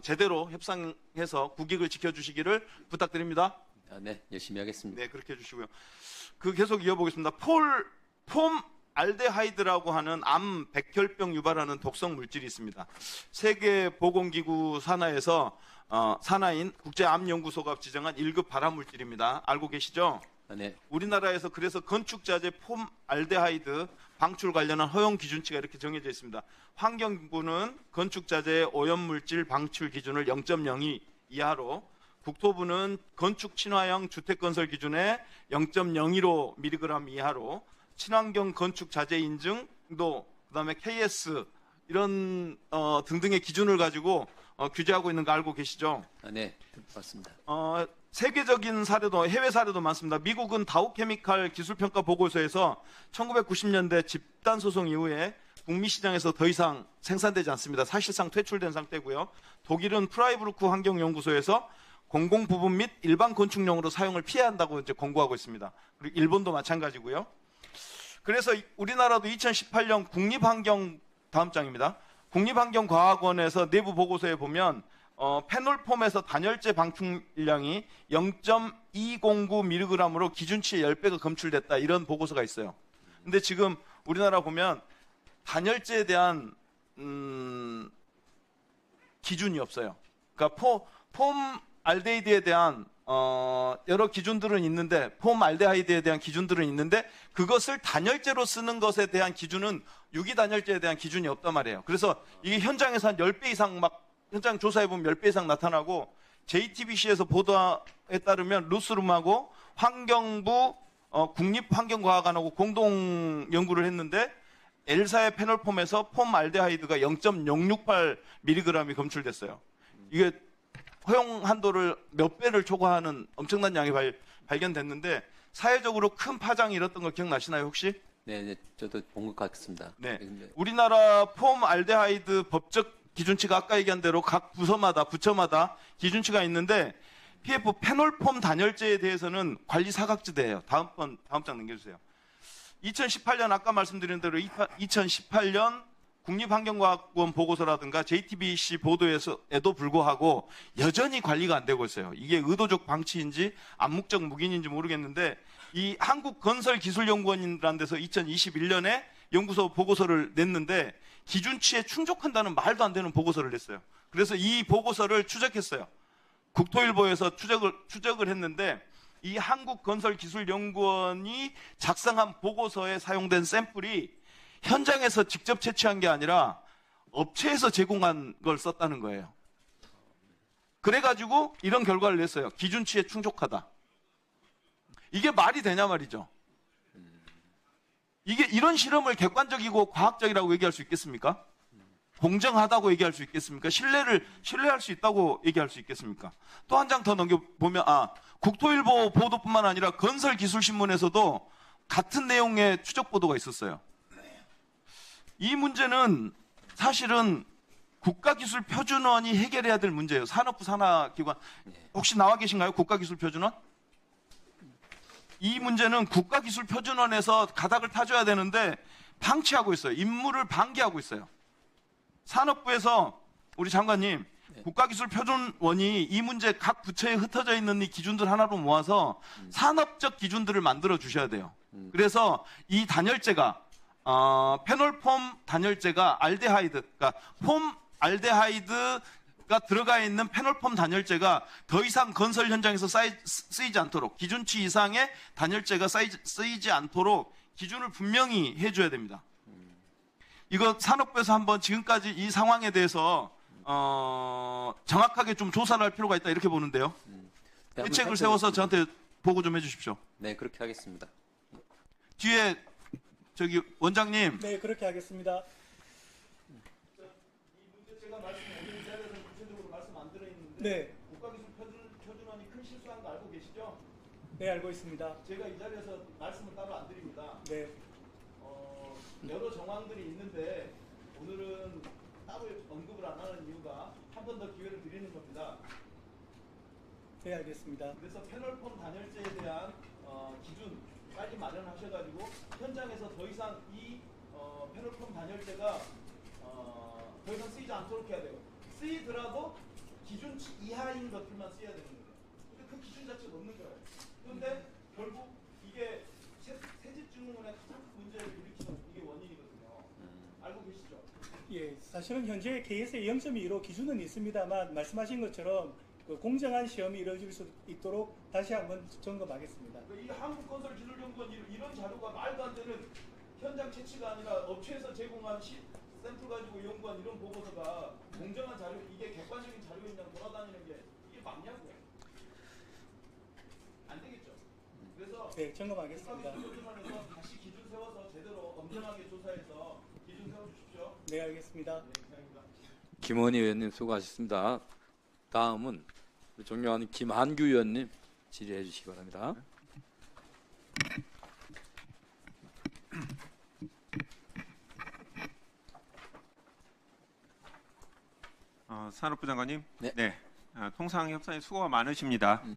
제대로 협상해서 국익을 지켜주시기를 부탁드립니다. 네, 열심히 하겠습니다. 네, 그렇게 해주시고요. 계속 이어보겠습니다. 폼 알데하이드라고 하는 암 백혈병 유발하는 독성 물질이 있습니다. 세계보건기구 산하인 국제암연구소가 지정한 1급 발암 물질입니다. 알고 계시죠? 네. 우리나라에서 그래서 건축자재 폼 알데하이드 방출 관련한 허용 기준치가 이렇게 정해져 있습니다. 환경부는 건축자재 오염물질 방출 기준을 0.02 이하로, 국토부는 건축 친화형 주택건설 기준에 0.02mg 이하로, 친환경 건축 자재 인증도 그다음에 KS 이런 등등의 기준을 가지고 규제하고 있는 거 알고 계시죠? 네, 맞습니다. 세계적인 사례도 해외 사례도 많습니다. 미국은 다우케미칼 기술평가 보고서에서 1990년대 집단 소송 이후에 북미 시장에서 더 이상 생산되지 않습니다. 사실상 퇴출된 상태고요. 독일은 프라이부르크 환경연구소에서 공공 부분 및 일반 건축용으로 사용을 피해야 한다고 이제 권고하고 있습니다. 그리고 일본도 마찬가지고요. 그래서 우리나라도 2018년 다음 장입니다. 국립환경과학원에서 내부 보고서에 보면 페놀폼에서 단열재 방출량이 0.209mg으로 기준치의 10배가 검출됐다, 이런 보고서가 있어요. 근데 지금 우리나라 보면 단열재에 대한 기준이 없어요. 그러니까 폼 알데히드에 대한 여러 기준들은 있는데, 폼 알데하이드에 대한 기준들은 있는데 그것을 단열재로 쓰는 것에 대한 기준은 유기단열재에 대한 기준이 없단 말이에요. 그래서 이게 현장에서 한 10배 이상 현장 조사해보면 10배 이상 나타나고, JTBC에서 보도에 따르면 루스룸하고 환경부 국립환경과학원하고 공동 연구를 했는데 L사의 페놀폼에서 폼 알데하이드가 0.068mg이 검출됐어요. 이게 허용 한도를 몇 배를 초과하는 엄청난 양이 발견됐는데 사회적으로 큰 파장이 일었던 거 기억나시나요 혹시? 네, 저도 본 것 같습니다. 네, 우리나라 폼 알데하이드 법적 기준치가 아까 얘기한 대로 각 부처마다 기준치가 있는데 PF 페놀폼 단열재에 대해서는 관리 사각지대예요. 다음 장 넘겨주세요. 2018년 아까 말씀드린 대로 2018년 국립환경과학원 보고서라든가 JTBC 보도에도 불구하고 여전히 관리가 안 되고 있어요. 이게 의도적 방치인지 암묵적 묵인인지 모르겠는데, 이 한국건설기술연구원이라는 데서 2021년에 연구소 보고서를 냈는데 기준치에 충족한다는 말도 안 되는 보고서를 냈어요. 그래서 이 보고서를 추적했어요. 국토일보에서 추적을 했는데, 이 한국건설기술연구원이 작성한 보고서에 사용된 샘플이 현장에서 직접 채취한 게 아니라 업체에서 제공한 걸 썼다는 거예요. 그래가지고 이런 결과를 냈어요. 기준치에 충족하다. 이게 말이 되냐 말이죠. 이게 이런 실험을 객관적이고 과학적이라고 얘기할 수 있겠습니까? 공정하다고 얘기할 수 있겠습니까? 신뢰할 수 있다고 얘기할 수 있겠습니까? 또 한 장 더 넘겨보면, 국토일보 보도뿐만 아니라 건설기술신문에서도 같은 내용의 추적 보도가 있었어요. 이 문제는 사실은 국가기술표준원이 해결해야 될 문제예요. 산업부 산하기관. 혹시 나와 계신가요? 국가기술표준원? 이 문제는 국가기술표준원에서 가닥을 타줘야 되는데 방치하고 있어요. 임무를 방기하고 있어요. 산업부에서 우리 장관님, 국가기술표준원이 이 문제 각 부처에 흩어져 있는 이 기준들 하나로 모아서 산업적 기준들을 만들어 주셔야 돼요. 그래서 이 단열재가 페놀폼 단열재가 알데하이드, 그러니까 폼 알데하이드가 들어가 있는 페놀폼 단열재가 더 이상 건설 현장에서 쓰이지 않도록, 기준치 이상의 단열재가 쓰이지 않도록 기준을 분명히 해줘야 됩니다. 이거 산업부에서 한번 지금까지 이 상황에 대해서 정확하게 좀 조사를 할 필요가 있다, 이렇게 보는데요. 대책을 세워서 저한테 보고 좀 해주십시오. 네, 그렇게 하겠습니다. 뒤에 원장님. 네, 그렇게 하겠습니다. 이 문제 제가 말씀드린 자리에서 구체적으로 말씀 안 들어있는데, 네. 국가기술표준원이 큰 실수한 거 알고 계시죠? 네, 알고 있습니다. 제가 이 자리에서 말씀을 따로 안 드립니다. 네. 여러 정황들이 있는데 오늘은 따로 언급을 안 하는 이유가 한 번 더 기회를 드리는 겁니다. 네, 알겠습니다. 그래서 페놀폼 단열재에 대한 기준 빨리 마련하셔가지고 현장에서 더 이상 이 페놀폼 단열재가 더 이상 쓰이지 않도록 해야 돼요. 쓰이더라도 기준치 이하인 것들만 써야 되는 거예요. 근데 그 기준 자체가 없는 거예요. 그런데 결국 이게 새집 증후군의 가장 큰 문제를 일으키는 이게 원인이거든요. 알고 계시죠? 예, 사실은 현재 KS의 0.25 기준은 있습니다만 말씀하신 것처럼 그 공정한 시험이 이루어질 수 있도록 다시 한번 점검하겠습니다. 이 한국건설기술연구원 이런 자료가 말도 안 되는 현장 채취가 아니라 업체에서 제공한 샘플 가지고 연구한 이런 보고서가 공정한 자료, 이게 객관적인 자료인 양 돌아다니는 게 이게 맞냐고요? 안 되겠죠. 그래서 네, 점검하겠습니다. 국가기술표준원에서 다시 기준 세워서 제대로 엄정하게 조사해서 기준 세워주십시오. 네, 알겠습니다. 네, 감사합니다. 김원희 의원님 수고하셨습니다. 다음은 우리 존경하는 김한규 의원님 질의해 주시기 바랍니다. 산업부 장관님, 네. 통상 협상에 수고가 많으십니다.